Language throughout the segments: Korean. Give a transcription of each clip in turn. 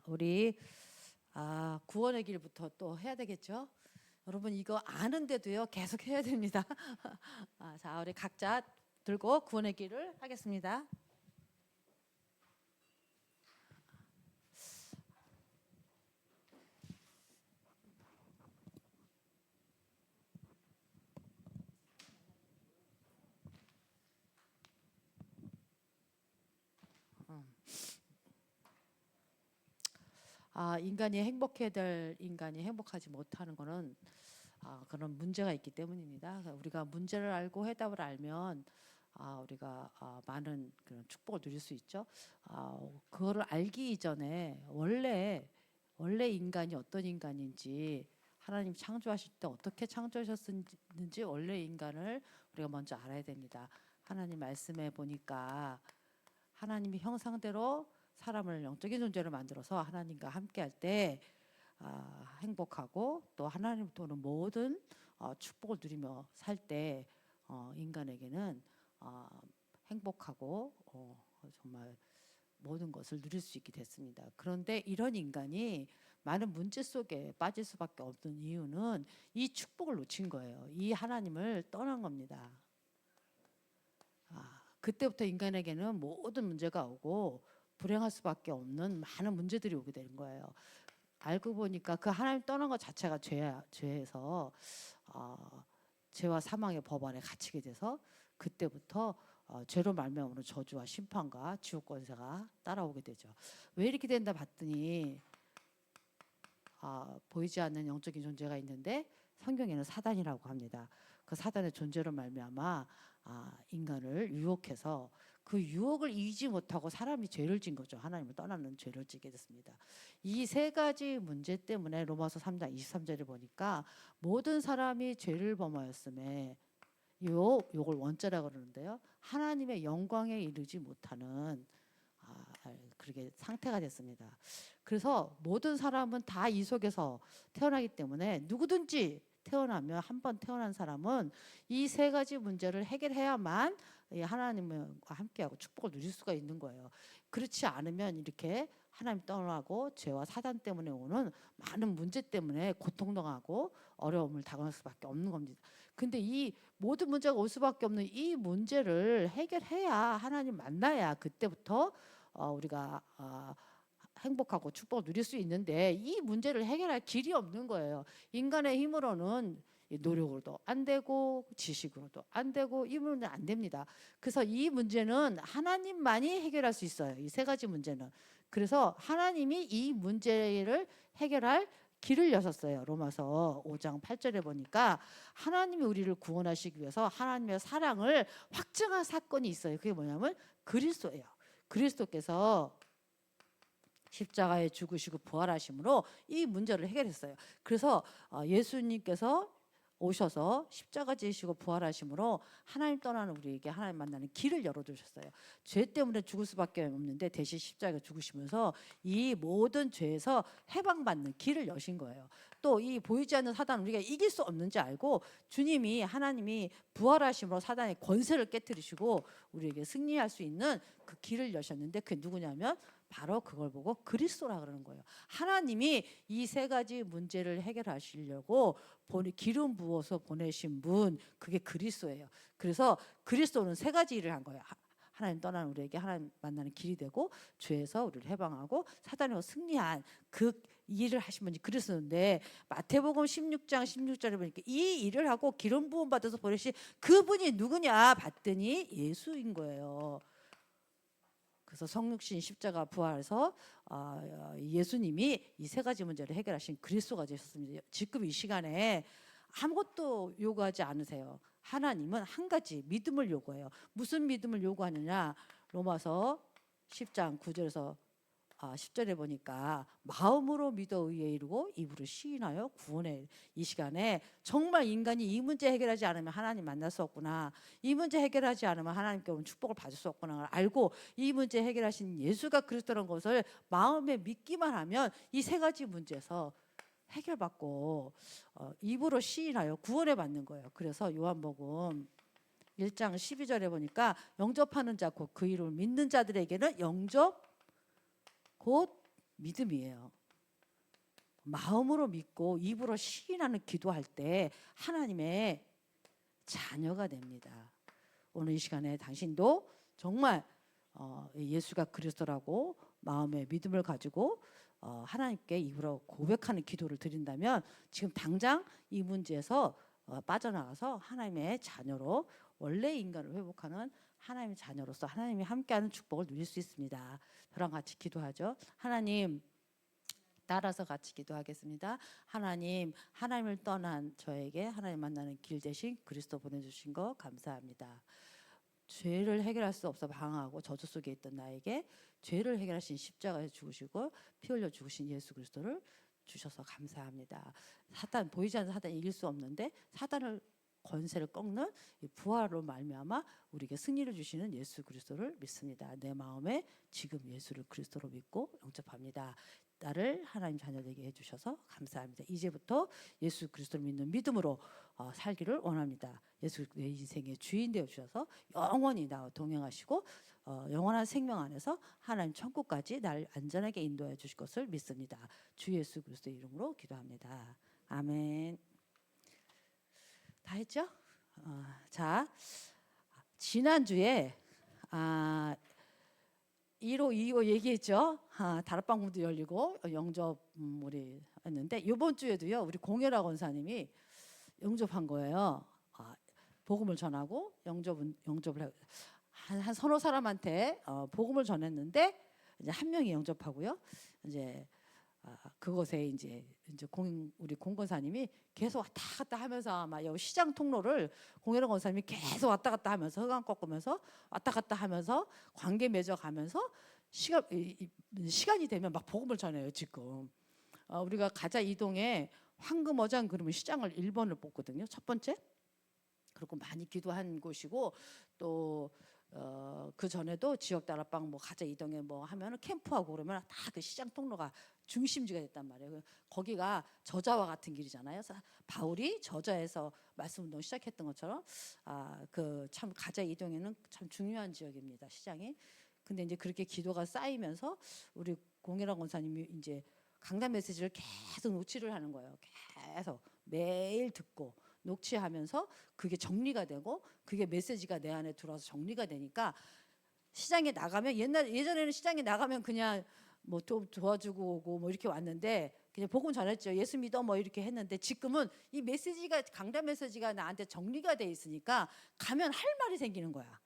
우리 구원의 길부터 또 해야 되겠죠? 여러분 이거 아는데도요 계속 해야 됩니다. 자, 우리 각자 들고 구원의 길을 하겠습니다. 인간이 행복해야 될 인간이 행복하지 못하는 거는 그런 문제가 있기 때문입니다. 우리가 문제를 알고 해답을 알면 우리가 많은 그런 축복을 누릴 수 있죠. 그거를 알기 이전에 원래 인간이 어떤 인간인지, 하나님 창조하실 때 어떻게 창조하셨는지 원래 인간을 우리가 먼저 알아야 됩니다. 하나님 말씀에 보니까 하나님이 형상대로 사람을 영적인 존재로 만들어서 하나님과 함께할 때 행복하고, 또 하나님 또는 모든 축복을 누리며 살 때 인간에게는 행복하고 정말 모든 것을 누릴 수 있게 됐습니다. 그런데 이런 인간이 많은 문제 속에 빠질 수밖에 없는 이유는 이 축복을 놓친 거예요. 이 하나님을 떠난 겁니다. 그때부터 인간에게는 모든 문제가 오고 불행할 수밖에 없는 많은 문제들이 오게 되는 거예요. 알고 보니까 그 하나님 떠난 것 자체가 죄에서 죄와 사망의 법 안에 갇히게 돼서 그때부터 죄로 말미암은 저주와 심판과 지옥 권세가 따라오게 되죠. 왜 이렇게 된다 봤더니 보이지 않는 영적인 존재가 있는데 성경에는 사단이라고 합니다. 그 사단의 존재로 말미암아 인간을 유혹해서 그 유혹을 이기지 못하고 사람이 죄를 진 거죠. 하나님을 떠나는 죄를 지게 됐습니다. 이 세 가지 문제 때문에 로마서 3장 23절에 보니까 모든 사람이 죄를 범하였음에 요걸 원죄라고 그러는데요. 하나님의 영광에 이르지 못하는 그렇게 상태가 됐습니다. 그래서 모든 사람은 다 이 속에서 태어나기 때문에 누구든지 태어나면, 한 번 태어난 사람은 이 세 가지 문제를 해결해야만 하나님과 함께하고 축복을 누릴 수가 있는 거예요. 그렇지 않으면 이렇게 하나님 떠나고 죄와 사단 때문에 오는 많은 문제 때문에 고통당하고 어려움을 당할 수밖에 없는 겁니다. 근데 이 모든 문제가 올 수밖에 없는 이 문제를 해결해야, 하나님 만나야 그때부터 우리가 행복하고 축복을 누릴 수 있는데, 이 문제를 해결할 길이 없는 거예요. 인간의 힘으로는 노력으로도 안 되고 지식으로도 안 되고 이문은 안 됩니다. 그래서 이 문제는 하나님만이 해결할 수 있어요. 이 세 가지 문제는. 그래서 하나님이 이 문제를 해결할 길을 여셨어요. 로마서 5장 8절에 보니까 하나님이 우리를 구원하시기 위해서 하나님의 사랑을 확증한 사건이 있어요. 그게 뭐냐면 그리스도예요. 그리스도께서 십자가에 죽으시고 부활하심으로 이 문제를 해결했어요. 그래서 예수님께서 오셔서 십자가 지시고 부활하심으로 하나님 떠나는 우리에게 하나님 만나는 길을 열어두셨어요. 죄 때문에 죽을 수밖에 없는데 대신 십자가에 죽으시면서 이 모든 죄에서 해방받는 길을 여신 거예요. 또 이 보이지 않는 사단, 우리가 이길 수 없는지 알고 주님이, 하나님이 부활하심으로 사단의 권세를 깨뜨리시고 우리에게 승리할 수 있는 그 길을 여셨는데, 그게 누구냐면 바로 그걸 보고 그리스도라 그러는 거예요. 하나님이 이 세 가지 문제를 해결하시려고 기름 부어서 보내신 분, 그게 그리스도예요. 그래서 그리스도는 세 가지 일을 한 거예요. 하나님 떠나는 우리에게 하나님 만나는 길이 되고, 죄에서 우리를 해방하고 사단으로 승리한 그 일을 하신 분이 그리스도인데, 마태복음 16장 16절에 보니까 이 일을 하고 기름 부음 받아서 보내신 그분이 누구냐 봤더니 예수인 거예요. 그래서 성육신, 십자가, 부활해서 예수님이 이 세 가지 문제를 해결하신 그리스도가 되셨습니다. 지금 이 시간에 아무것도 요구하지 않으세요. 하나님은 한 가지 믿음을 요구해요. 무슨 믿음을 요구하느냐? 로마서 10장 9절에서 10절에 보니까 마음으로 믿어 의에 이르고 입으로 시인하여 구원해. 이 시간에 정말 인간이 이 문제 해결하지 않으면 하나님 만날 수 없구나, 이 문제 해결하지 않으면 하나님께 온 축복을 받을 수 없구나 알고, 이 문제 해결하신 예수가 그리스도라는 것을 마음에 믿기만 하면 이 세 가지 문제에서 해결받고 입으로 시인하여 구원해 받는 거예요. 그래서 요한복음 1장 12절에 보니까 영접하는 자 곧 그 이름을 믿는 자들에게는 영접 곧 믿음이에요. 마음으로 믿고 입으로 시인하는 기도할 때 하나님의 자녀가 됩니다. 오늘 이 시간에 당신도 정말 예수가 그리스도라고 마음의 믿음을 가지고 하나님께 입으로 고백하는 기도를 드린다면 지금 당장 이 문제에서 빠져나가서 하나님의 자녀로 원래 인간을 회복하는 하나님의 자녀로서 하나님이 함께하는 축복을 누릴 수 있습니다. 저랑 같이 기도하죠. 하나님, 따라서 같이 기도하겠습니다. 하나님, 하나님을 떠난 저에게 하나님 만나는 길 대신 그리스도 보내주신 거 감사합니다. 죄를 해결할 수 없어 방황하고 저주 속에 있던 나에게 죄를 해결하신 십자가에 죽으시고 피 흘려 죽으신 예수 그리스도를 주셔서 감사합니다. 사단, 보이지 않는 사단이 이길 수 없는데 사단을 권세를 꺾는 부활로 말미암아 우리에게 승리를 주시는 예수 그리스도를 믿습니다. 내 마음에 지금 예수를 그리스도로 믿고 영접합니다. 나를 하나님 자녀 되게 해주셔서 감사합니다. 이제부터 예수 그리스도를 믿는 믿음으로 살기를 원합니다. 예수 내 인생의 주인 되어 주셔서 영원히 나와 동행하시고 영원한 생명 안에서 하나님 천국까지 날 안전하게 인도해 주실 것을 믿습니다. 주 예수 그리스도의 이름으로 기도합니다. 아멘. 다 했죠? 자, 지난주에 1호, 2호 얘기했죠. 다락방 문도 열리고 영접 우리 했는데 이번 주에도요. 우리 공예라 권사님이 영접한 거예요. 복음을 전하고 영접을 한 서너 사람한테 복음을 전했는데 이제 한 명이 영접하고요. 이제 그곳에 이제 우리 공권사님이 계속 왔다 갔다 하면서 아마 여기 시장 통로를 공예라 권사님이 계속 왔다 갔다 하면서 흑암 꺾으면서 왔다 갔다 하면서 관계 맺어가면서 시간이 되면 막 복음을 전해요. 지금 우리가 가자 이동에 황금어장 그러면 시장을 1번을 뽑거든요. 첫 번째. 그리고 많이 기도한 곳이고 또 그 전에도 지역 다락방 뭐 가자 이동에 뭐 하면은 캠프하고 그러면 다 그 시장 통로가 중심지가 됐단 말이에요. 거기가 저자와 같은 길이잖아요. 바울이 저자에서 말씀 운동 시작했던 것처럼 그 참 가자 이동에는 참 중요한 지역입니다. 시장이. 근데 이제 그렇게 기도가 쌓이면서 우리 공예라 권사님이 이제 강단 메시지를 계속 녹취를 하는 거예요. 계속 매일 듣고 녹취하면서 그게 정리가 되고 그게 메시지가 내 안에 들어와서 정리가 되니까 시장에 나가면 예전에는 시장에 나가면 그냥 뭐 도와주고 오고 뭐 이렇게 왔는데 그냥 복음 전했죠. 예수 믿어 뭐 이렇게 했는데 지금은 이 메시지가 강단 메시지가 나한테 정리가 돼 있으니까 가면 할 말이 생기는 거야.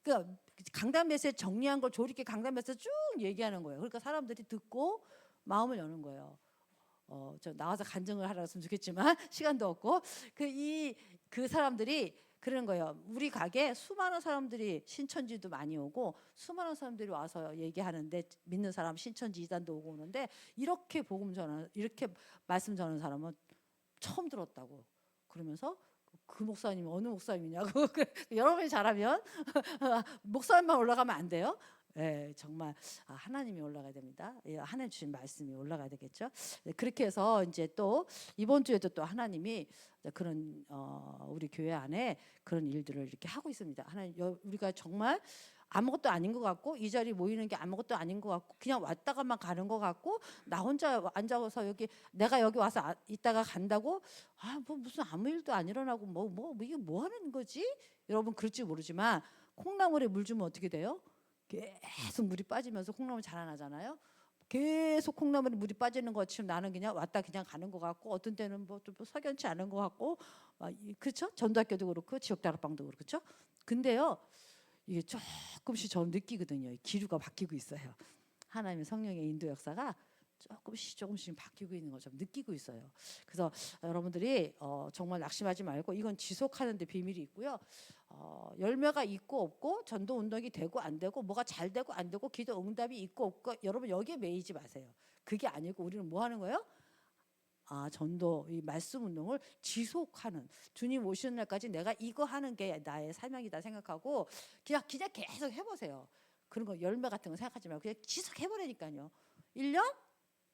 그러니까 강단 메시지 정리한 걸 조리게 강단 메시지 쭉 얘기하는 거예요. 그러니까 사람들이 듣고 마음을 여는 거예요. 저 나와서 간증을 하라 했으면 좋겠지만 시간도 없고 그 사람들이 그러는 거예요. 우리 가게 수많은 사람들이 신천지도 많이 오고 수많은 사람들이 와서 얘기하는데 믿는 사람 신천지 이단도 오고 오는데 이렇게 이렇게 말씀 전하는 사람은 처음 들었다고. 그러면서 그 목사님이 어느 목사님이냐고 여러분이 잘하면 목사님만 올라가면 안 돼요. 예, 정말 하나님이 올라가야 됩니다. 예, 하나님 주신 말씀이 올라가야 되겠죠. 그렇게 해서 이제 또 이번 주에도 또 하나님이 그런 우리 교회 안에 그런 일들을 이렇게 하고 있습니다. 하나님 우리가 정말 아무것도 아닌 것 같고 이 자리 모이는 게 아무것도 아닌 것 같고 그냥 왔다가만 가는 것 같고 나 혼자 앉아서 내가 여기 와서 있다가 간다고 뭐 무슨 아무 일도 안 일어나고 뭐 이게 뭐 하는 거지? 여러분 그럴지 모르지만 콩나물에 물 주면 어떻게 돼요? 계속 물이 빠지면서 콩나물 자라나잖아요. 계속 콩나물에 물이 빠지는 것처럼 나는 그냥 왔다 그냥 가는 것 같고 어떤 때는 뭐 좀 석연치 않은 것 같고 그렇죠? 전도학교도 그렇고 지역 다락방도 그렇고 그렇죠? 근데요 이게 조금씩 저 느끼거든요. 기류가 바뀌고 있어요. 하나님의 성령의 인도 역사가 조금씩 바뀌고 있는 걸 좀 느끼고 있어요. 그래서 여러분들이 정말 낙심하지 말고 이건 지속하는 데 비밀이 있고요. 열매가 있고 없고 전도 운동이 되고 안 되고 뭐가 잘 되고 안 되고 기도 응답이 있고 없고 여러분 여기에 매이지 마세요. 그게 아니고 우리는 뭐 하는 거예요? 전도 이 말씀 운동을 지속하는 주님 오시는 날까지 내가 이거 하는 게 나의 사명이다 생각하고 그냥 계속 해보세요. 그런 거 열매 같은 거 생각하지 말고 그냥 지속 해보라니까요. 1년,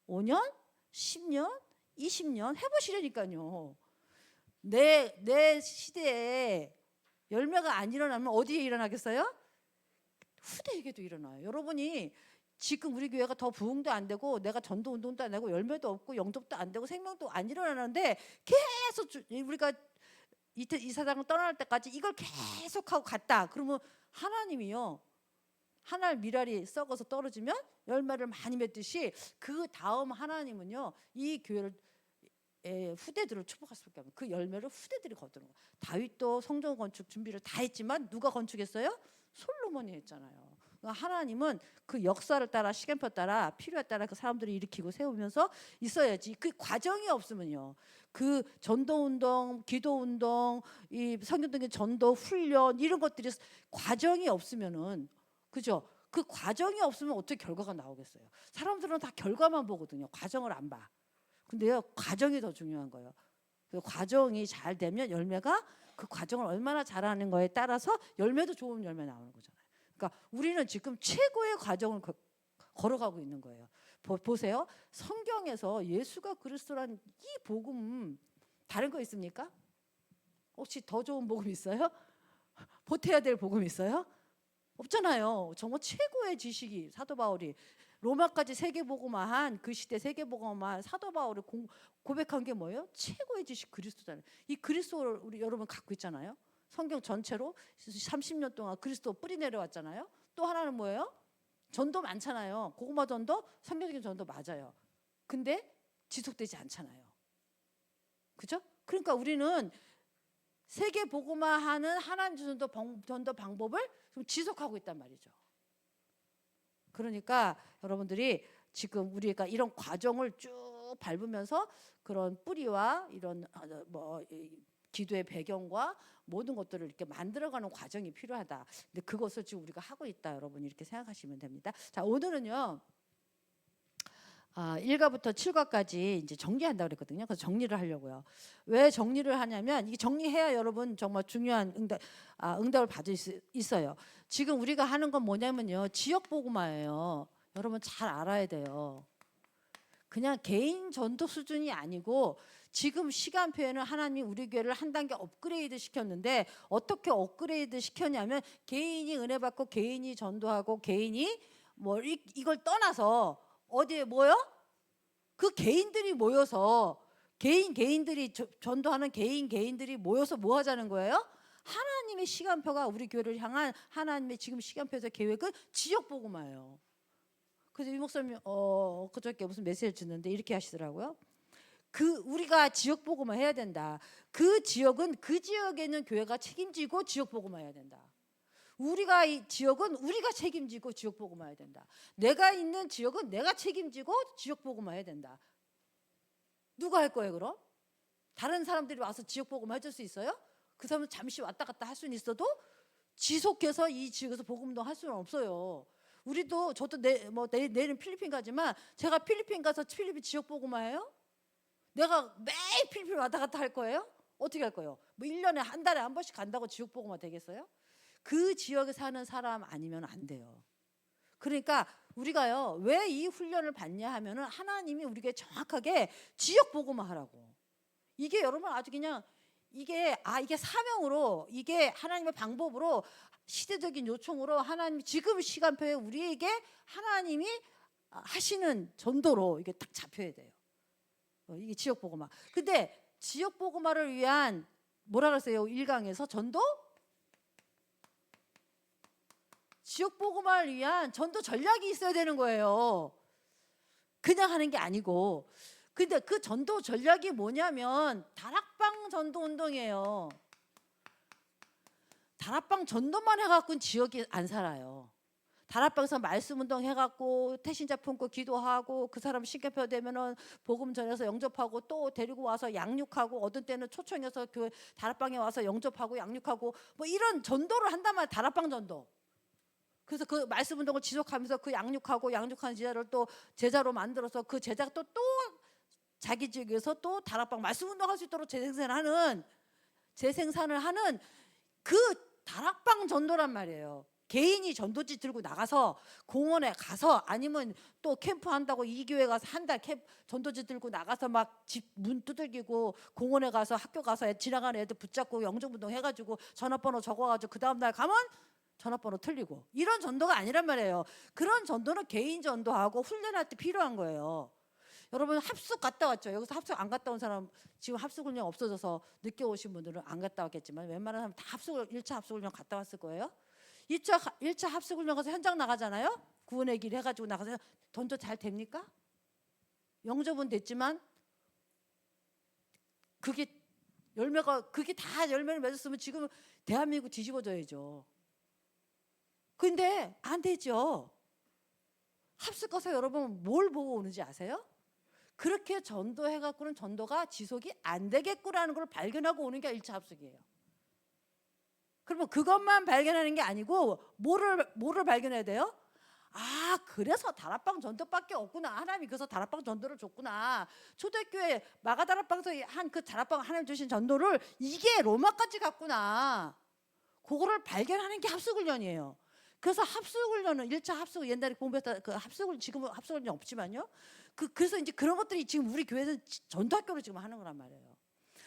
5년, 10년, 20년 해보시라니까요. 내 시대에 열매가 안 일어나면 어디에 일어나겠어요? 후대에게도 일어나요. 여러분이 지금 우리 교회가 더 부흥도 안 되고 내가 전도 운동도 안 되고 열매도 없고 영접도 안 되고 생명도 안 일어나는데 계속 우리가 이 세상을 떠날 때까지 이걸 계속하고 갔다. 그러면 하나님이요, 하나의 미랄이 썩어서 떨어지면 열매를 많이 맺듯이 그 다음 하나님은요 이 교회를 후대들을 축복할 수밖에 없는 그 열매를 후대들이 거두는 거예요. 다윗도 성전 건축 준비를 다 했지만 누가 건축했어요? 솔로몬이 했잖아요. 그러니까 하나님은 그 역사를 따라 시간표 따라 필요에 따라 그 사람들을 일으키고 세우면서 있어야지. 그 과정이 없으면요, 그 전도운동, 기도운동, 이 성경적인 전도 훈련 이런 것들이 과정이 없으면은, 그죠? 그 과정이 없으면 어떻게 결과가 나오겠어요? 사람들은 다 결과만 보거든요. 과정을 안 봐. 근데요, 과정이 더 중요한 거예요. 그 과정이 잘 되면 열매가, 그 과정을 얼마나 잘하는 거에 따라서 열매도 좋은 열매 나오는 거잖아요. 그러니까 우리는 지금 최고의 과정을 걸어가고 있는 거예요. 보세요. 성경에서 예수가 그리스도란 이 복음 다른 거 있습니까? 혹시 더 좋은 복음 있어요? 보태야 될 복음 있어요? 없잖아요. 정말 최고의 지식이 사도 바울이 로마까지 세계복음화한 그 시대 세계복음화한 사도 바울이 고백한 게 뭐예요? 최고의 지식 그리스도잖아요. 이 그리스도를 우리 여러분 갖고 있잖아요. 성경 전체로 30년 동안 그리스도 뿌리 내려왔잖아요. 또 하나는 뭐예요? 전도 많잖아요. 고구마 전도, 성경적인 전도 맞아요. 근데 지속되지 않잖아요. 그죠? 그러니까 우리는 세계 복음화하는 하나님 전도 방법을 좀 지속하고 있단 말이죠. 그러니까 여러분들이 지금 우리가 이런 과정을 쭉 밟으면서 그런 뿌리와 이런 기도의 배경과 모든 것들을 이렇게 만들어가는 과정이 필요하다. 근데 그것을 지금 우리가 하고 있다, 여러분 이렇게 생각하시면 됩니다. 자, 오늘은요 1과부터 7과까지 이제 정리한다고 그랬거든요. 그래서 정리를 하려고요. 왜 정리를 하냐면 이 정리해야 여러분 정말 중요한 응답을 받을 수 있어요. 지금 우리가 하는 건 뭐냐면요, 지역 복음화예요. 여러분 잘 알아야 돼요. 그냥 개인 전도 수준이 아니고 지금 시간표에는 하나님이 우리 교회를 한 단계 업그레이드 시켰는데, 어떻게 업그레이드 시켰냐면 개인이 은혜 받고 개인이 전도하고 개인이 이걸 떠나서 어디에 모여? 그 개인들이 모여서 개인들이 전도하는 개인들이 모여서 뭐 하자는 거예요? 하나님의 시간표가 우리 교회를 향한 하나님의 지금 시간표에서 계획은 지역 복음화예요. 그래서 이 목사님 그저께 무슨 메시지를 주는데 이렇게 하시더라고요. 우리가 지역 복음화 해야 된다. 그 지역은 그 지역에 있는 교회가 책임지고 지역 복음화 해야 된다. 우리가 이 지역은 우리가 책임지고 지역 복음화 해야 된다. 내가 있는 지역은 내가 책임지고 지역 복음화 해야 된다. 누가 할 거예요, 그럼? 다른 사람들이 와서 지역 복음화 해줄 수 있어요? 그 사람은 잠시 왔다 갔다 할 수는 있어도 지속해서 이 지역에서 복음도 할 수는 없어요. 우리도 저도 내일은 필리핀 가지만 제가 필리핀 가서 필리핀 지역 복음화해요? 내가 매일 필리핀 왔다 갔다 할 거예요? 어떻게 할 거예요? 1년에 한 달에 한 번씩 간다고 지역 복음화 되겠어요? 그 지역에 사는 사람 아니면 안 돼요. 그러니까 우리가요 왜 이 훈련을 받냐 하면은 하나님이 우리에게 정확하게 지역 복음화 하라고. 이게 여러분 아주 그냥 이게 사명으로, 이게 하나님의 방법으로, 시대적인 요청으로 하나님 지금 시간표에 우리에게 하나님이 하시는 전도로 이게 딱 잡혀야 돼요. 이게 지역 복음화. 근데 지역 복음화를 위한 뭐라 그랬어요? 1강에서 전도? 지역 복음화를 위한 전도 전략이 있어야 되는 거예요. 그냥 하는 게 아니고. 근데 그 전도 전략이 뭐냐면 다락방 전도 운동이에요. 다락방 전도만 해갖고는 지역이 안 살아요. 다락방에서 말씀 운동 해갖고 태신자 품고 기도하고 그 사람 신격표 되면은 복음 전해서 영접하고 또 데리고 와서 양육하고, 어떤 때는 초청해서 그 다락방에 와서 영접하고 양육하고 이런 전도를 한단 말이에요. 다락방 전도. 그래서 그 말씀 운동을 지속하면서 그 양육하는 제자를 또 제자로 만들어서 그 제자가 또 자기 지역에서 또 다락방 말씀 운동할 수 있도록 재생산을 하는 그 다락방 전도란 말이에요. 개인이 전도지 들고 나가서 공원에 가서, 아니면 또 캠프 한다고 이 교회 가서 한 달 전도지 들고 나가서 막 집 문 두들기고 공원에 가서 학교 가서 지나가는 애들 붙잡고 영접운동 해가지고 전화번호 적어가지고 그 다음날 가면 전화번호 틀리고 이런 전도가 아니란 말이에요. 그런 전도는 개인 전도하고 훈련할 때 필요한 거예요. 여러분 합숙 갔다 왔죠? 여기서 합숙 안 갔다 온 사람 지금 합숙 훈련 없어져서 늦게 오신 분들은 안 갔다 왔겠지만 웬만한 사람 다 합숙을 1차 합숙 훈련 갔다 왔을 거예요. 1차 합숙 훈련 가서 현장 나가잖아요. 구원의 길 해가지고 나가서 전도 잘 됩니까? 영접은 됐지만 그게 다 열매를 맺었으면 지금 대한민국 뒤집어져야죠. 근데 안 되죠. 합숙 가서 여러분 뭘 보고 오는지 아세요? 그렇게 전도해갖고는 전도가 지속이 안 되겠구나는 걸 발견하고 오는 게 1차 합숙이에요. 그러면 그것만 발견하는 게 아니고 뭐를 발견해야 돼요? 아, 그래서 다락방 전도밖에 없구나. 하나님이 그래서 다락방 전도를 줬구나. 초대교회 마가다락방에서 한 그 다락방 하나님 주신 전도를 이게 로마까지 갔구나. 그거를 발견하는 게 합숙훈련이에요. 그래서 합숙훈련은 1차 합숙 옛날에 공부했다 그 합숙을 지금은 합숙훈련이 없지만요. 그래서 이제 그런 것들이 지금 우리 교회에서 전도학교로 지금 하는 거란 말이에요.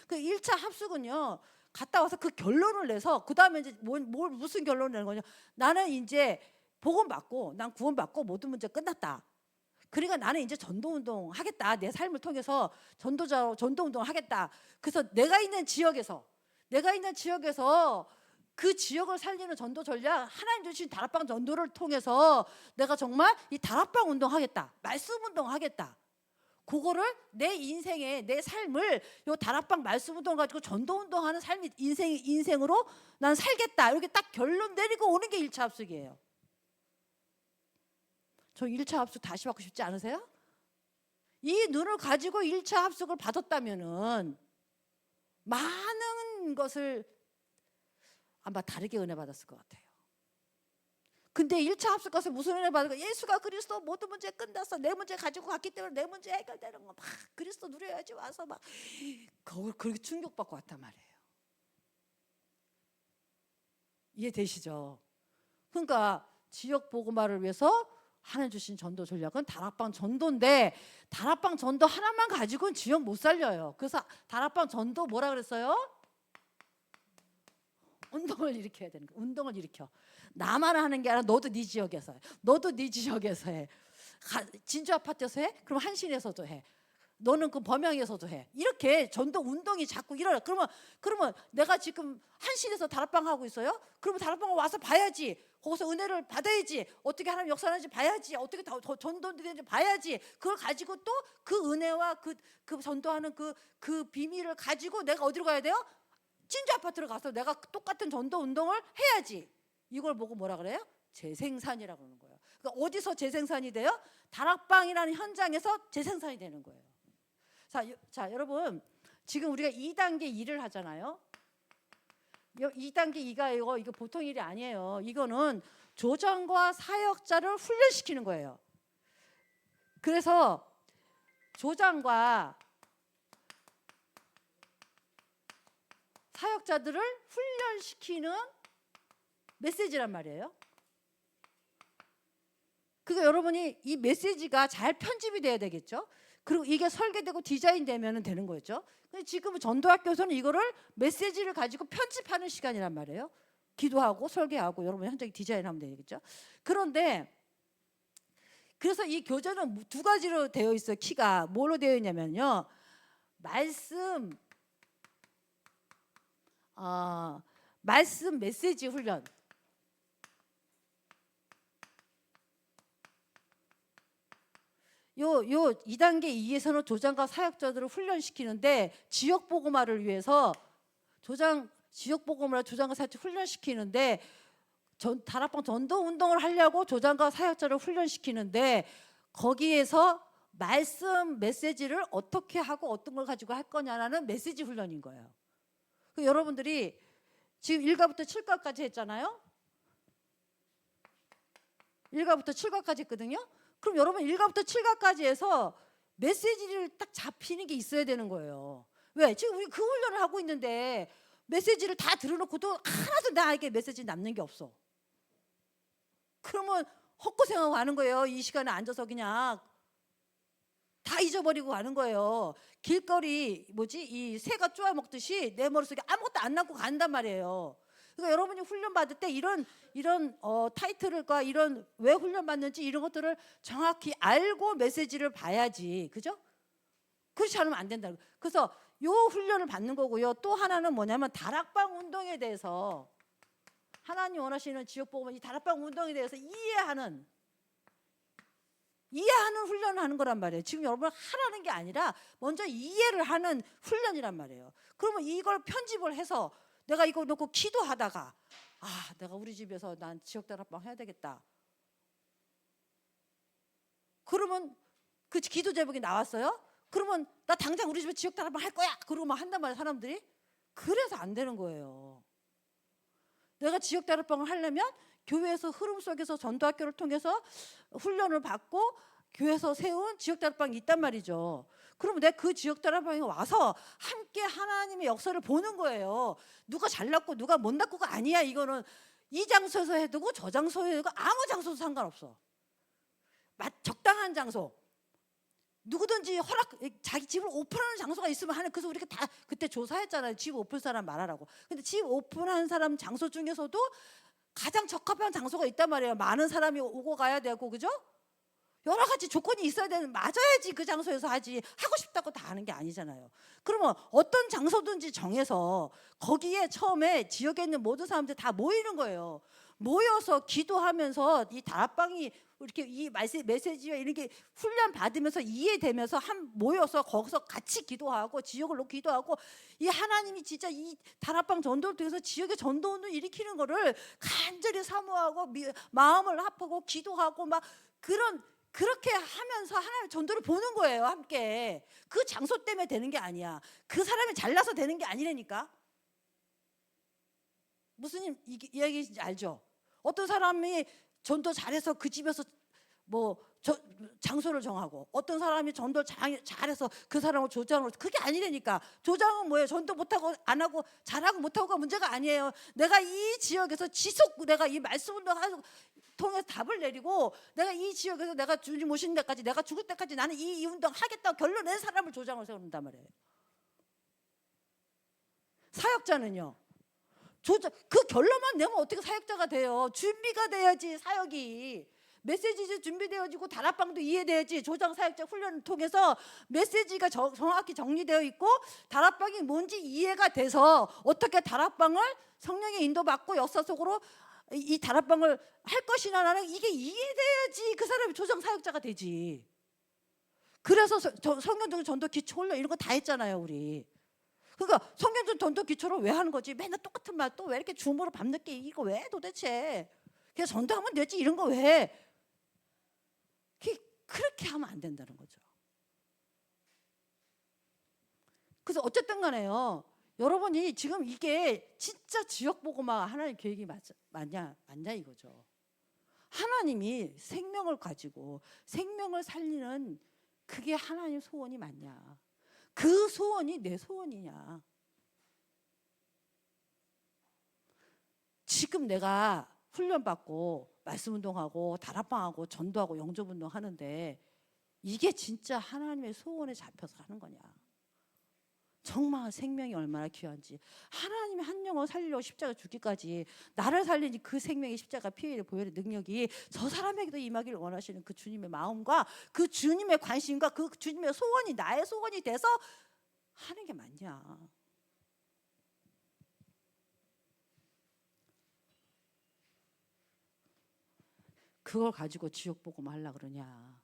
그 1차 합숙은요. 갔다 와서 그 결론을 내서 그 다음에 이제 무슨 결론을 내는 거냐? 나는 이제 복음 받고 난 구원 받고 모든 문제 끝났다. 그러니까 나는 이제 전도 운동 하겠다. 내 삶을 통해서 전도 운동을 하겠다. 그래서 내가 있는 지역에서 그 지역을 살리는 전도 전략 하나님 주신 다락방 전도를 통해서 내가 정말 이 다락방 운동하겠다. 말씀 운동하겠다. 그거를 내 인생에 내 삶을 요 다락방 말씀 운동 가지고 전도 운동하는 삶이 인생으로 난 살겠다. 이렇게 딱 결론 내리고 오는 게 1차 합숙이에요. 저 1차 합숙 다시 받고 싶지 않으세요? 이 눈을 가지고 1차 합숙을 받았다면은 많은 것을 아마 다르게 은혜 받았을 것 같아요. 근데 1차 합숙 가서 무슨 은혜 받을까? 예수가 그리스도 모든 문제 끝났어. 내 문제 가지고 갔기 때문에 내 문제 해결되는 거 막 그리스도 누려야지 와서 막 그걸 그렇게 충격받고 왔단 말이에요. 이해되시죠? 그러니까 지역 복음화를 위해서 하나님 주신 전도 전략은 다락방 전도인데 다락방 전도 하나만 가지고는 지역 못 살려요. 그래서 다락방 전도 뭐라 그랬어요? 운동을 일으켜야 되는 거예요. 운동을 일으켜. 나만 하는 게 아니라 너도 네 지역에서 해. 너도 네 지역에서 해. 진주 아파트에서 해? 그럼 한신에서도 해. 너는 그 범양에서도 해. 이렇게 전도 운동이 자꾸 일어나. 그러면 내가 지금 한신에서 다락방 하고 있어요? 그러면 다락방 와서 봐야지. 거기서 은혜를 받아야지. 어떻게 하나님 역사하는지 봐야지. 어떻게 더 전도되는지 봐야지. 그걸 가지고 또 그 은혜와 그 전도하는 그 비밀을 가지고 내가 어디로 가야 돼요? 진주 아파트로 가서 내가 똑같은 전도 운동을 해야지. 이걸 보고 뭐라 그래요? 재생산이라고 그러는 거예요. 그러니까 어디서 재생산이 돼요? 다락방이라는 현장에서 재생산이 되는 거예요. 자, 여러분 지금 우리가 2단계 일을 하잖아요. 2단계 2가 이거 보통 일이 아니에요. 이거는 조정과 사역자를 훈련시키는 거예요. 그래서 조장과 사역자들을 훈련시키는 메시지란 말이에요. 그러니까 여러분이 이 메시지가 잘 편집이 돼야 되겠죠. 그리고 이게 설계되고 디자인되면 되는 거죠. 근데 지금 전도학교에서는 이거를 메시지를 가지고 편집하는 시간이란 말이에요. 기도하고 설계하고 여러분 현장에 디자인하면 되겠죠. 그런데 그래서 이 교재는 두 가지로 되어 있어요. 키가 뭘로 되어 있냐면요. 말씀 메시지 훈련. 요 2단계 2에서는 조장과 사역자들을 훈련시키는데 지역 복음화를 위해서 지역 복음화를 조장과 사역자 훈련시키는데 다락방 전도 운동을 하려고 조장과 사역자를 훈련시키는데 거기에서 말씀 메시지를 어떻게 하고 어떤 걸 가지고 할 거냐라는 메시지 훈련인 거예요. 여러분들이 지금 1과부터 7과까지 했잖아요. 1과부터 7과까지 했거든요. 그럼 여러분 1과부터 7과까지 해서 메시지를 딱 잡히는 게 있어야 되는 거예요. 왜? 지금 우리 그 훈련을 하고 있는데 메시지를 다 들어놓고도 하나도 나에게 메시지 남는 게 없어. 그러면 헛고생하고 가는 거예요. 이 시간에 앉아서 그냥 다 잊어버리고 가는 거예요. 길거리 이 새가 쪼아 먹듯이 내 머릿속에 아무것도 안 남고 간단 말이에요. 그러니까 여러분이 훈련 받을 때 이런 타이틀과 이런 왜 훈련 받는지 이런 것들을 정확히 알고 메시지를 봐야지, 그죠? 그렇지 않으면 안 된다. 그래서 요 훈련을 받는 거고요. 또 하나는 뭐냐면 다락방 운동에 대해서 하나님 원하시는 지역 복음은 이 다락방 운동에 대해서 이해하는 훈련을 하는 거란 말이에요. 지금 여러분 하라는 게 아니라 먼저 이해를 하는 훈련이란 말이에요. 그러면 이걸 편집을 해서 내가 이거 놓고 기도하다가 내가 우리 집에서 난 지역 다락방 해야 되겠다. 그러면 그 기도 제목이 나왔어요. 그러면 나 당장 우리 집에 지역 다락방 할 거야. 그러고 막 한단 말이에요, 사람들이. 그래서 안 되는 거예요. 내가 지역 다락방을 하려면 교회에서 흐름 속에서 전도학교를 통해서 훈련을 받고 교회에서 세운 지역 다락방이 있단 말이죠. 그러면 내가 그 지역 다락방에 와서 함께 하나님의 역사를 보는 거예요. 누가 잘났고 누가 못났고가 아니야. 이거는 이 장소에서 해도 되고 저 장소에 해도 되고 아무 장소도 상관없어. 적당한 장소. 누구든지 자기 집을 오픈하는 장소가 있으면 하는. 그래서 우리가 다 그때 조사했잖아요. 집 오픈 사람 말하라고. 근데 집 오픈한 사람 장소 중에서도 가장 적합한 장소가 있단 말이에요. 많은 사람이 오고 가야 되고, 그죠? 여러 가지 조건이 있어야 맞아야지 그 장소에서 하지. 하고 싶다고 다 하는 게 아니잖아요. 그러면 어떤 장소든지 정해서 거기에 처음에 지역에 있는 모든 사람들 다 모이는 거예요. 모여서 기도하면서 이 다락방이 이렇게 이 메시지와 이런 게 훈련 받으면서 이해되면서 모여서 거기서 같이 기도하고 지역을 놓고 기도하고 이 하나님이 진짜 이 다락방 전도를 통해서 지역의 전도운동 일으키는 거를 간절히 사모하고 마음을 합하고 기도하고 막 그렇게 하면서 하나님의 전도를 보는 거예요. 함께. 그 장소 때문에 되는 게 아니야. 그 사람이 잘나서 되는 게 아니라니까. 무슨 이야기인지 알죠? 어떤 사람이 전도 잘해서 그 집에서 장소를 정하고 어떤 사람이 전도 잘해서 그 사람을 조장을. 그게 아니라니까. 조장은 뭐예요? 전도 못하고 안 하고 잘하고 못하고가 문제가 아니에요. 내가 이 지역에서 내가 이 말씀 운동을 통해서 답을 내리고 내가 이 지역에서 내가 주님 오신 데까지 내가 죽을 때까지 나는 이 운동 하겠다고 결론 낸 사람을 조장을 세운단 말이에요. 사역자는요. 그 결론만 내면 어떻게 사역자가 돼요? 준비가 돼야지. 사역이 메시지 준비되어지고 다락방도 이해돼야지. 조장 사역자 훈련을 통해서 메시지가 정확히 정리되어 있고 다락방이 뭔지 이해가 돼서 어떻게 다락방을 성령의 인도받고 역사 속으로 이 다락방을 할 것이냐라는 이게 이해돼야지 그 사람이 조장 사역자가 되지. 그래서 성경적 전도 기초 훈련 이런 거 다 했잖아요, 우리. 그러니까 성경적 전도 기초를 왜 하는 거지? 맨날 똑같은 말 또 왜 이렇게 줌으로 밤늦게 이거 왜 도대체? 그냥 전도하면 되지 이런 거 왜? 그렇게 하면 안 된다는 거죠. 그래서 어쨌든 간에요. 여러분이 지금 이게 진짜 지역 보고만 하나님 계획이 맞냐 이거죠. 하나님이 생명을 가지고 생명을 살리는 그게 하나님 소원이 맞냐? 그 소원이 내 소원이냐? 지금 내가 훈련받고 말씀운동하고 다락방하고 전도하고 영접운동 하는데 이게 진짜 하나님의 소원에 잡혀서 하는 거냐? 정말 생명이 얼마나 귀한지. 하나님이 한 영혼 살리려고 십자가 죽기까지 나를 살리니 그 생명의 십자가 피해를 보혈의 능력이 저 사람에게도 임하기를 원하시는 그 주님의 마음과 그 주님의 관심과 그 주님의 소원이 나의 소원이 돼서 하는 게 맞냐? 그걸 가지고 지역 복음 하려고 그러냐?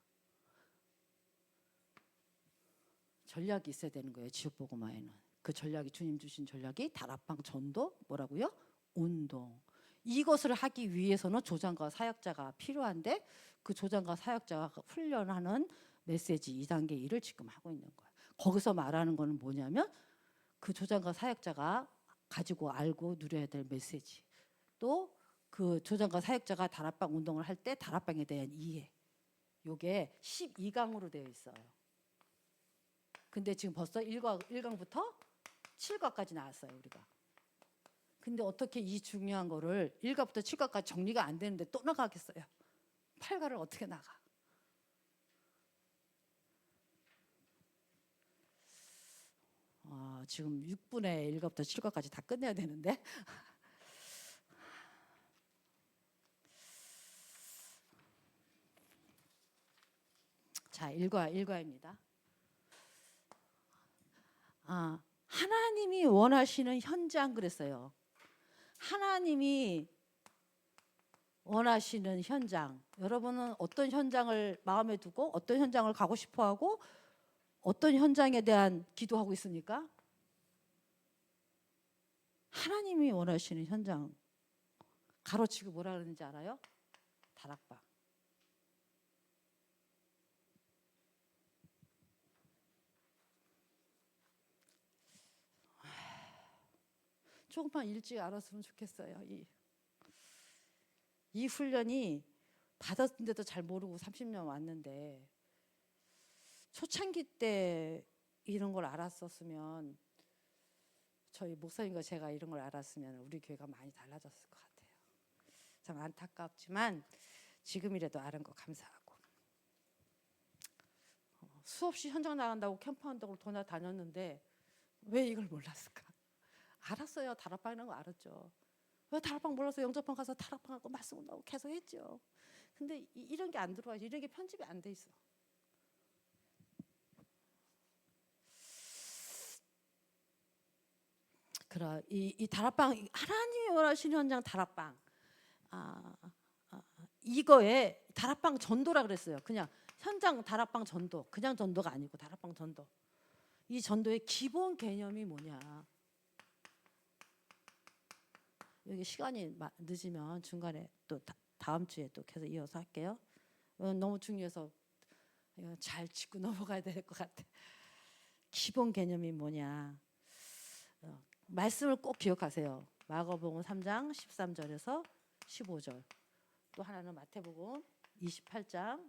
전략이 있어야 되는 거예요. 지역 복음화에는. 그 전략이 주님 주신 전략이 다락방 전도 뭐라고요? 운동. 이것을 하기 위해서는 조장과 사역자가 필요한데 그 조장과 사역자가 훈련하는 메시지 2단계 일을 지금 하고 있는 거예요. 거기서 말하는 거는 뭐냐면 그 조장과 사역자가 가지고 알고 누려야 될 메시지. 또 그 조장과 사역자가 다락방 운동을 할 때 다락방에 대한 이해. 요게 12강으로 되어 있어요. 근데 지금 벌써 1강부터 7강까지 나왔어요, 우리가. 근데 어떻게 이 중요한 거를 1강부터 7강까지 정리가 안 되는데 또 나가겠어요? 8강을 어떻게 나가? 지금 6분에 1강부터 7강까지 다 끝내야 되는데 자, 일과입니다. 하나님이 원하시는 현장 그랬어요. 하나님이 원하시는 현장. 여러분은 어떤 현장을 마음에 두고 어떤 현장을 가고 싶어하고 어떤 현장에 대한 기도하고 있습니까? 하나님이 원하시는 현장. 가로치고 뭐라 그러는지 알아요? 다락방. 조금만 일찍 알았으면 좋겠어요. 이 훈련이 받았는데도 잘 모르고 30년 왔는데 초창기 때 이런 걸 알았었으면 저희 목사님과 제가 이런 걸 알았으면 우리 교회가 많이 달라졌을 것 같아요. 참 안타깝지만 지금이라도 알은 거 감사하고 수없이 현장 나간다고 캠프한다고 다녔는데 왜 이걸 몰랐을까? 알았어요. 다락방 이런 거 알았죠. 왜 다락방 몰라서 영접방 가서 다락방 하고 말씀 나오고 계속 했죠. 근데 이런 게 안 들어와요. 이런 게 편집이 안 돼 있어. 그래 이 다락방 하나님이 원하시는 현장 다락방 이거에 다락방 전도라 그랬어요. 그냥 현장 다락방 전도 그냥 전도가 아니고 다락방 전도. 이 전도의 기본 개념이 뭐냐. 여기 시간이 늦으면 중간에 또 다음 주에 또 계속 이어서 할게요. 너무 중요해서 잘 짚고 넘어가야 될 것 같아. 기본 개념이 뭐냐. 말씀을 꼭 기억하세요. 마가복음 3장 13절에서 15절. 또 하나는 마태복음 28장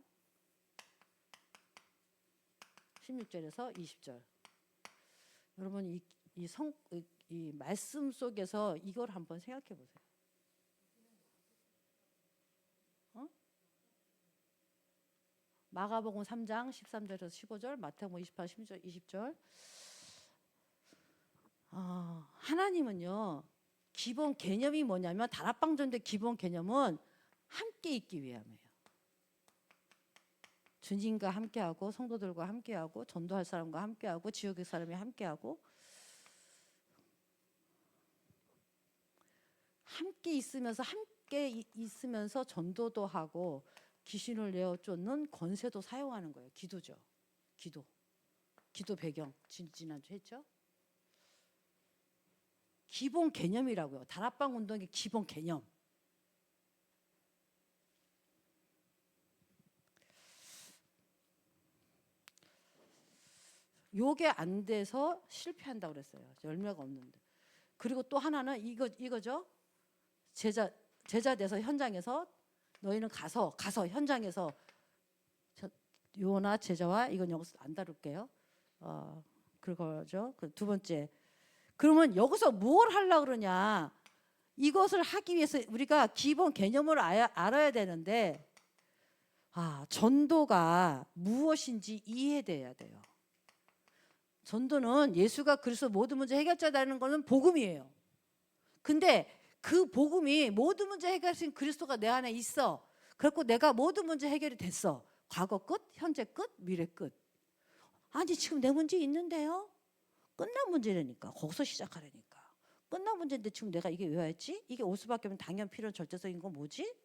16절에서 20절. 여러분 이 말씀 속에서 이걸 한번 생각해 보세요. 마가복음 3장 13절에서 15절, 마태복음 28장 16절, 20절. 하나님은요 기본 개념이 뭐냐면 다락방 전도의 기본 개념은 함께 있기 위함이에요. 주님과 함께하고 성도들과 함께하고 전도할 사람과 함께하고 지역의 사람이 함께하고 함께 있으면서 전도도 하고 귀신을 내어 쫓는 권세도 사용하는 거예요. 기도죠. 기도 배경 지난주 했죠. 기본 개념이라고요. 다락방 운동의 기본 개념. 요게 안 돼서 실패한다고 그랬어요. 열매가 없는데. 그리고 또 하나는 이거죠. 제자 돼서 현장에서 너희는 가서 현장에서 요나 제자와 이건 여기서 안 다룰게요. 그거죠. 그 두 번째. 그러면 여기서 뭘 하려고 그러냐. 이것을 하기 위해서 우리가 기본 개념을 알아야 되는데 전도가 무엇인지 이해돼야 돼요. 전도는 예수가 그리스도 모든 문제 해결자라는 것은 복음이에요. 근데 그 복음이 모든 문제 해결하신 그리스도가 내 안에 있어. 그래서 내가 모든 문제 해결이 됐어. 과거 끝, 현재 끝, 미래 끝. 아니 지금 내 문제 있는데요. 끝난 문제라니까. 거기서 시작하라니까. 끝난 문제인데 지금 내가 이게 왜 왔지? 이게 올 수밖에 없는 당연 필요한 절대적인 건 뭐지?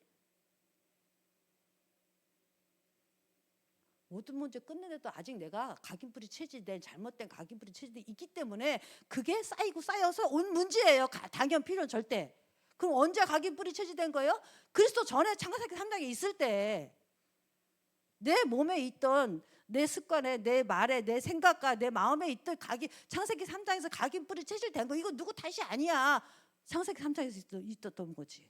모든 문제 끝내도 아직 내가 각인뿌리 체질된 잘못된 각인뿌리 체질이 있기 때문에 그게 쌓여서 온 문제예요. 당연 필요한 절대. 그럼 언제 각인뿌리 체질된 거예요? 그리스도 전에 창세기 3장에 있을 때 내 몸에 있던 내 습관에 내 말에 내 생각과 내 마음에 있던 창세기 3장에서 각인뿌리 체질된 거 이거 누구 탓이 아니야. 창세기 3장에서 있었던 거지.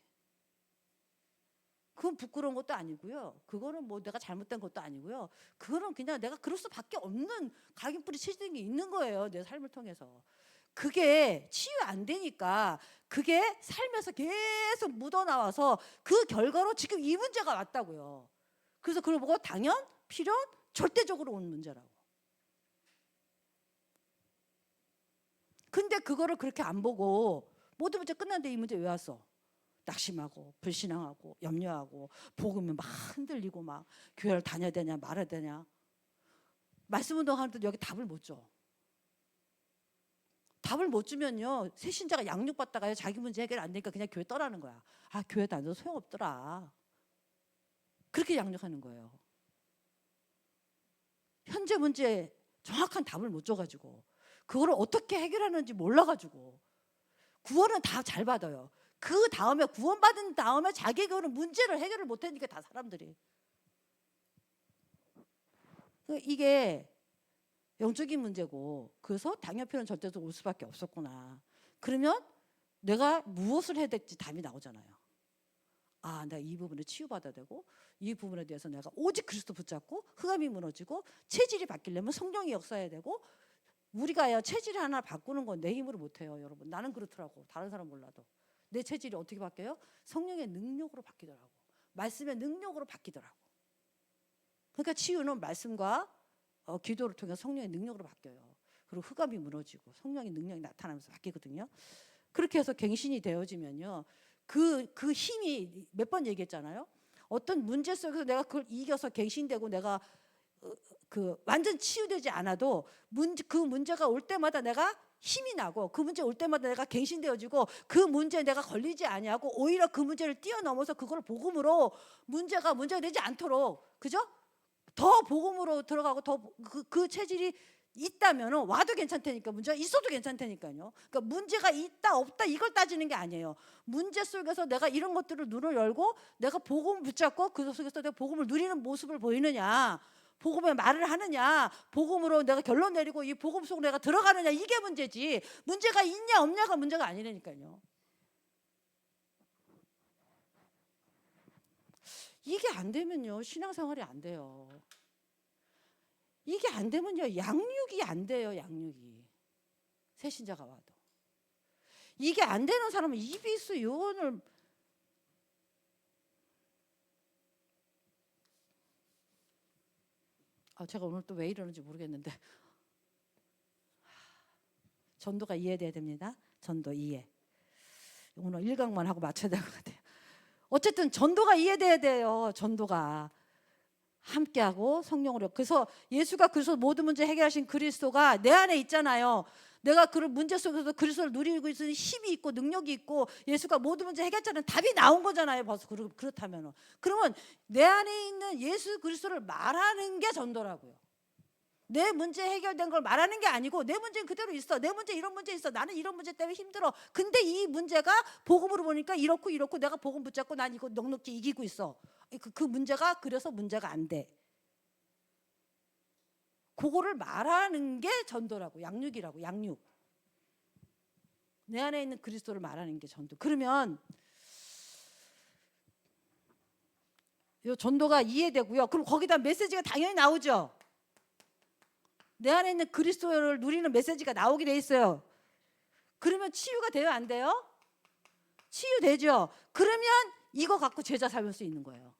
그건 부끄러운 것도 아니고요. 그거는 뭐 내가 잘못된 것도 아니고요. 그거는 그냥 내가 그럴 수밖에 없는 각인뿌리 체질된 게 있는 거예요. 내 삶을 통해서. 그게 치유 안 되니까 그게 살면서 계속 묻어나와서 그 결과로 지금 이 문제가 왔다고요. 그래서 그걸 보고 당연, 필연, 절대적으로 온 문제라고. 근데 그거를 그렇게 안 보고 모든 문제 끝났는데 이 문제 왜 왔어? 낙심하고 불신앙하고 염려하고 복음이 막 흔들리고 막 교회를 다녀야 되냐 말아야 되냐. 말씀 운동하는데 여기 답을 못 줘. 답을 못 주면요, 새신자가 양육받다가요, 자기 문제 해결 안 되니까 그냥 교회 떠나는 거야. 아, 교회 다녀도 소용없더라. 그렇게 양육하는 거예요. 현재 문제에 정확한 답을 못 줘가지고, 그거를 어떻게 해결하는지 몰라가지고, 구원은 다 잘 받아요. 그 다음에 구원받은 다음에 자기가 문제를 해결을 못하니까 다 사람들이. 이게 영적인 문제고, 그래서 당뇨병은 절대적으로 올 수밖에 없었구나. 그러면 내가 무엇을 해야 될지 답이 나오잖아요. 아, 내가 이 부분을 치유받아야 되고, 이 부분에 대해서 내가 오직 그리스도 붙잡고 흑암이 무너지고 체질이 바뀌려면 성령이 역사해야 되고, 우리가 체질 하나 바꾸는 건 내 힘으로 못해요, 여러분. 나는 그렇더라고. 다른 사람 몰라도. 내 체질이 어떻게 바뀌어요? 성령의 능력으로 바뀌더라고. 말씀의 능력으로 바뀌더라고. 그러니까 치유는 말씀과 기도를 통해 성령의 능력으로 바뀌어요. 그리고 흑암이 무너지고 성령의 능력이 나타나면서 바뀌거든요. 그렇게 해서 갱신이 되어지면요, 그 힘이 몇 번 얘기했잖아요. 어떤 문제 속에서 내가 그걸 이겨서 갱신되고 내가 완전 치유되지 않아도 그 문제가 올 때마다 내가 힘이 나고, 그 문제 올 때마다 내가 갱신되어지고, 그 문제에 내가 걸리지 아니하고 오히려 그 문제를 뛰어넘어서 그걸 복음으로 문제가 되지 않도록, 그죠? 더 복음으로 들어가고 더 그 체질이 있다면 와도 괜찮다니까, 문제가 있어도 괜찮다니까요. 그러니까 문제가 있다 없다 이걸 따지는 게 아니에요. 문제 속에서 내가 이런 것들을 눈을 열고 내가 복음을 붙잡고 그 속에서 내가 복음을 누리는 모습을 보이느냐, 복음의 말을 하느냐, 복음으로 내가 결론 내리고 이 복음 속으로 내가 들어가느냐, 이게 문제지, 문제가 있냐 없냐가 문제가 아니라니까요. 이게 안 되면요, 신앙생활이 안 돼요. 이게 안 되면요, 양육이 안 돼요. 양육이. 새신자가 와도 이게 안 되는 사람은 이비스 요원을, 제가 오늘 또 왜 이러는지 모르겠는데, 전도가 이해돼야 됩니다. 전도 이해. 오늘 1강만 하고 맞춰야 될 것 같아요. 어쨌든 전도가 이해돼야 돼요. 전도가 함께하고 성령으로. 그래서 예수가 그래서 모든 문제 해결하신 그리스도가 내 안에 있잖아요. 내가 그 문제 속에서 그리스도를 누리고 있는 힘이 있고 능력이 있고, 예수가 모든 문제 해결자는 답이 나온 거잖아요. 벌써 그렇다면, 그러면 내 안에 있는 예수 그리스도를 말하는 게 전도라고요. 내 문제 해결된 걸 말하는 게 아니고, 내 문제는 그대로 있어. 내 문제 이런 문제 있어. 나는 이런 문제 때문에 힘들어. 근데 이 문제가 복음으로 보니까 이렇고 내가 복음 붙잡고 난 이거 넉넉히 이기고 있어. 그 문제가 그래서 문제가 안 돼. 그거를 말하는 게 전도라고. 양육이라고. 양육. 내 안에 있는 그리스도를 말하는 게 전도. 그러면 이 전도가 이해되고요. 그럼 거기다 메시지가 당연히 나오죠. 내 안에 있는 그리스도를 누리는 메시지가 나오게 돼 있어요. 그러면 치유가 돼요, 안 돼요? 치유되죠. 그러면 이거 갖고 제자 살릴 수 있는 거예요.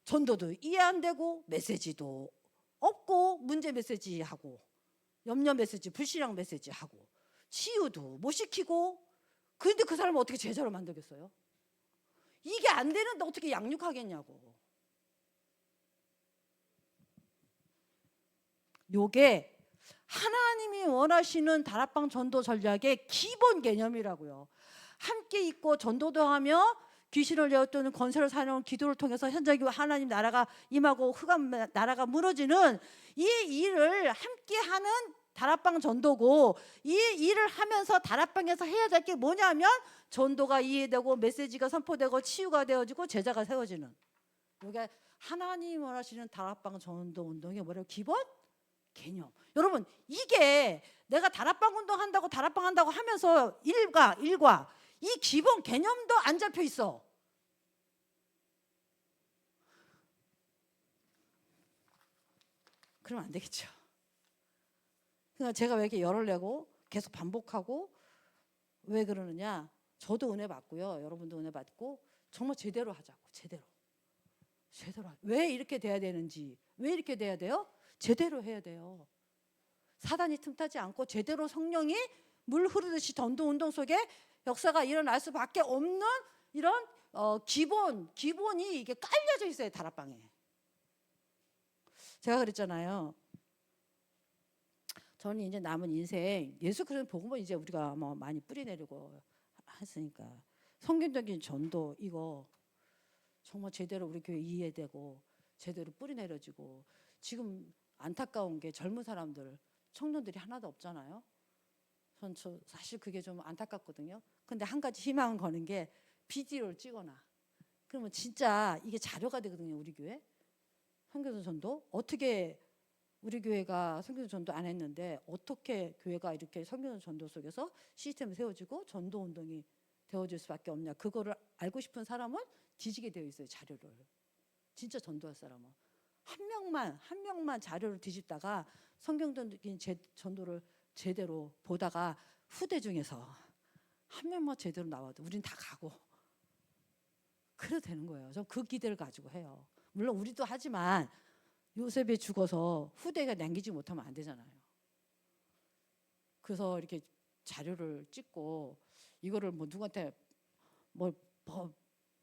전도도 이해 안 되고 메시지도 없고 문제 메시지 하고 염려 메시지, 불신앙 메시지 하고 치유도 못 시키고, 그런데 그 사람을 어떻게 제자로 만들겠어요? 이게 안 되는데 어떻게 양육하겠냐고. 요게 하나님이 원하시는 다락방 전도 전략의 기본 개념이라고요. 함께 있고 전도도 하며 귀신을 내어쫓는 권세를 사용하는 기도를 통해서 현장에 하나님 나라가 임하고 흑암 나라가 무너지는 이 일을 함께하는 다락방 전도고, 이 일을 하면서 다락방에서 해야 될 게 뭐냐면 전도가 이해되고 메시지가 선포되고 치유가 되어지고 제자가 세워지는, 이게 하나님 원하시는 다락방 전도 운동의 뭐라고 기본 개념. 여러분, 이게 내가 다락방 운동한다고 다락방 한다고 하면서 일과 이 기본 개념도 안 잡혀 있어. 그러면 안 되겠죠. 그러니까 제가 왜 이렇게 열을 내고 계속 반복하고 왜 그러느냐, 저도 은혜 받고요, 여러분도 은혜 받고 정말 제대로 하자고. 제대로 왜 이렇게 돼야 되는지, 왜 이렇게 돼야 돼요? 제대로 해야 돼요. 사단이 틈타지 않고 제대로 성령이 물 흐르듯이 전도 운동 속에 역사가 일어날 수밖에 없는 이런 기본이 이게 깔려져 있어요, 다락방에. 제가 그랬잖아요. 저는 이제 남은 인생 예수 그리스도 복음을 이제 우리가 뭐 많이 뿌리내리고 했으니까 성경적인 전도 이거 정말 제대로 우리 교회 이해되고 제대로 뿌리내려지고 지금 안타까운 게 젊은 사람들 청년들이 하나도 없잖아요. 전 사실 그게 좀 안타깝거든요. 근데 한 가지 희망은 거는 게 비디오를 찍어놔. 그러면 진짜 이게 자료가 되거든요. 우리 교회 선교사 전도 어떻게 우리 교회가 선교사 전도 안 했는데 어떻게 교회가 이렇게 선교사 전도 속에서 시스템이 세워지고 전도 운동이 되어질 수밖에 없냐. 그거를 알고 싶은 사람은 뒤지게 되어 있어요. 자료를. 진짜 전도할 사람은 한 명만 자료를 뒤집다가 성경적인 전도를 제대로 보다가 후대 중에서 한 명만 제대로 나와도 우린 다 가고 그래도 되는 거예요. 전 그 기대를 가지고 해요. 물론 우리도 하지만 요셉이 죽어서 후대가 남기지 못하면 안 되잖아요. 그래서 이렇게 자료를 찍고 이거를 뭐 누구한테 뭐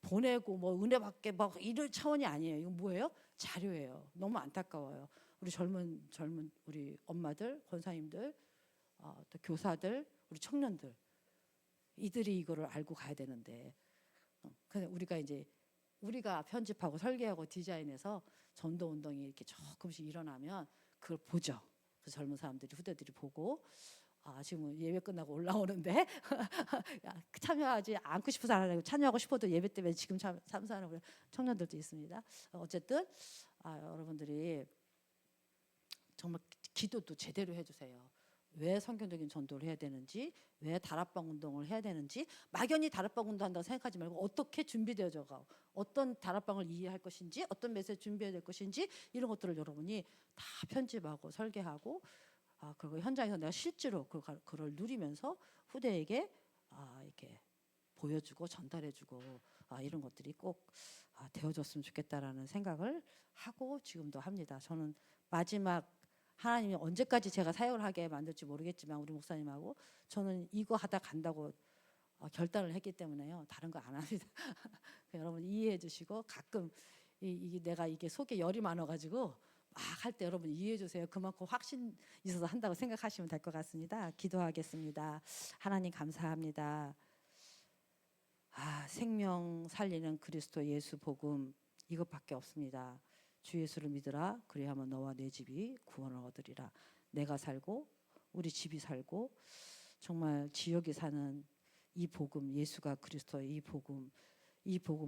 보내고 뭐 은혜 받게 막 이럴 차원이 아니에요. 이건 뭐예요? 자료예요. 너무 안타까워요. 우리 젊은 우리 엄마들, 권사님들, 또 교사들, 우리 청년들 이들이 이거를 알고 가야 되는데, 근데 우리가 편집하고 설계하고 디자인해서 전도 운동이 이렇게 조금씩 일어나면 그걸 보죠. 그 젊은 사람들이 후대들이 보고 지금 예배 끝나고 올라오는데 참여하지 않고 싶어서 안 하고 참여하고 싶어도 예배 때문에 지금 참석하는 우리 청년들도 있습니다. 어쨌든 여러분들이 정말 기도도 제대로 해주세요. 왜 성경적인 전도를 해야 되는지, 왜 다락방 운동을 해야 되는지, 막연히 다락방 운동한다고 생각하지 말고 어떻게 준비되어져 가고 어떤 다락방을 이해할 것인지, 어떤 메시지 준비해야 될 것인지 이런 것들을 여러분이 다 편집하고 설계하고 그리고 현장에서 내가 실제로 그걸 누리면서 후대에게 이렇게 보여주고 전달해주고 이런 것들이 꼭 되어줬으면 좋겠다라는 생각을 하고 지금도 합니다. 저는 마지막 하나님이 언제까지 제가 사역을 하게 만들지 모르겠지만 우리 목사님하고 저는 이거 하다 간다고 결단을 했기 때문에요. 다른 거 안 합니다. 여러분 이해해 주시고 가끔 내가 이게 속에 열이 많아가지고 막 할 때 여러분 이해해 주세요. 그만큼 확신 있어서 한다고 생각하시면 될 것 같습니다. 기도하겠습니다. 하나님 감사합니다. 생명 살리는 그리스도 예수 복음 이것밖에 없습니다. 주 예수를 믿으라 그리하면 너와 내 집이 구원을 얻으리라. 내가 살고 우리 집이 살고 정말 지역에 사는 이 복음 예수가 그리스도의 이 복음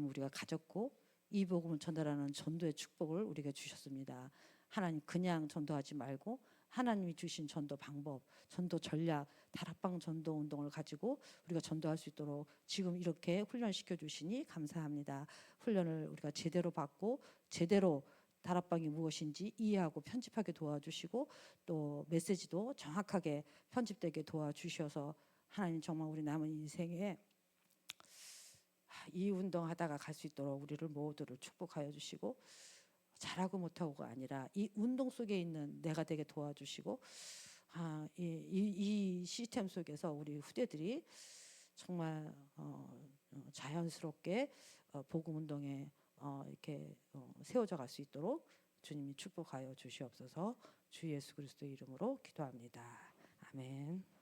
우리가 가졌고 이 복음을 전달하는 전도의 축복을 우리가 주셨습니다. 하나님 그냥 전도하지 말고 하나님이 주신 전도 방법, 전도 전략, 다락방 전도 운동을 가지고 우리가 전도할 수 있도록 지금 이렇게 훈련시켜 주시니 감사합니다. 훈련을 우리가 제대로 받고 제대로 다락방이 무엇인지 이해하고 편집하게 도와주시고 또 메시지도 정확하게 편집되게 도와주셔서 하나님 정말 우리 남은 인생에 이 운동하다가 갈 수 있도록 우리를 모두를 축복하여 주시고 잘하고 못하고가 아니라 이 운동 속에 있는 내가 되게 도와주시고 이 시스템 속에서 우리 후대들이 정말 자연스럽게 복음 운동에 이렇게 세워져 갈 수 있도록 주님이 축복하여 주시옵소서. 주 예수 그리스도의 이름으로 기도합니다. 아멘.